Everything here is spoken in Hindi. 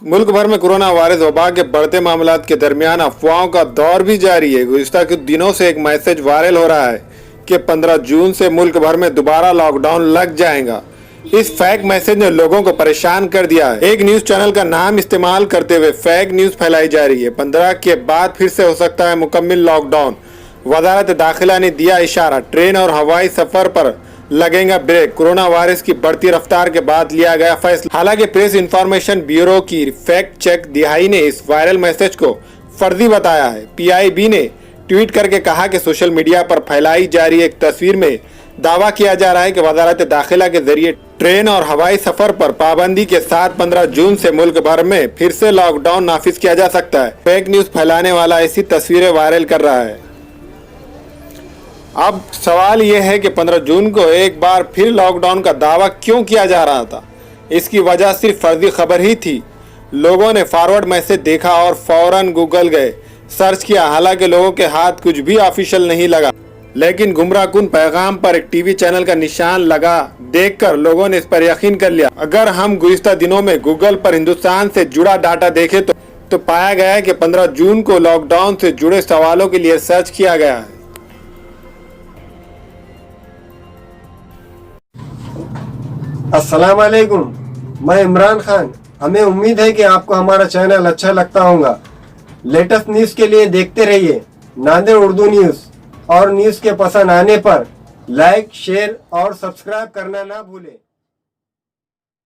मुल्क भर में कोरोना वायरस वबा के बढ़ते मामलात के दरमियान अफवाहों का दौर भी जारी है। गुज़िश्ता कुछ दिनों से एक मैसेज वायरल हो रहा है कि 15 जून से मुल्क भर में दोबारा लॉकडाउन लग जाएगा। इस फेक मैसेज ने लोगों को परेशान कर दिया है। एक न्यूज चैनल का नाम इस्तेमाल करते हुए फेक न्यूज फैलाई जा रही है। 15 के बाद फिर से हो सकता है मुकम्मल लॉकडाउन। वजारत दाखिला ने दिया इशारा, ट्रेन और हवाई सफर पर लगेगा ब्रेक। कोरोना वायरस की बढ़ती रफ्तार के बाद लिया गया फैसला। हालांकि प्रेस इंफॉर्मेशन ब्यूरो की फैक्ट चेक दिहाई ने इस वायरल मैसेज को फर्जी बताया है। PIB ने ट्वीट करके कहा कि सोशल मीडिया पर फैलाई जा रही एक तस्वीर में दावा किया जा रहा है कि वजारत दाखिला के जरिए ट्रेन और हवाई सफर पर पाबंदी के साथ 15 जून से मुल्क भर में फिर से लॉकडाउन नाफिज किया जा सकता है। फेक न्यूज फैलाने वाला ऐसी तस्वीरें वायरल कर रहा है। अब सवाल यह है कि 15 जून को एक बार फिर लॉकडाउन का दावा क्यों किया जा रहा था। इसकी वजह सिर्फ फर्जी खबर ही थी। लोगों ने फॉरवर्ड मैसेज देखा और फौरन गूगल गए, सर्च किया। हालांकि लोगों के हाथ कुछ भी ऑफिशियल नहीं लगा, लेकिन गुमराहकुन पैगाम पर एक टीवी चैनल का निशान लगा देखकर लोगों ने इस पर यकीन कर लिया। अगर हम गुज़िश्ता दिनों में गूगल पर हिंदुस्तान से जुड़ा डाटा देखें तो पाया गया है कि 15 जून को लॉकडाउन से जुड़े सवालों के लिए सर्च किया गया है। अस्सलाम वालेकुम, मैं इमरान खान। हमें उम्मीद है कि आपको हमारा चैनल अच्छा लगता होगा। लेटेस्ट न्यूज़ के लिए देखते रहिए नांदेड़ उर्दू न्यूज़, और न्यूज़ के पसंद आने पर लाइक, शेयर और सब्सक्राइब करना ना भूलें।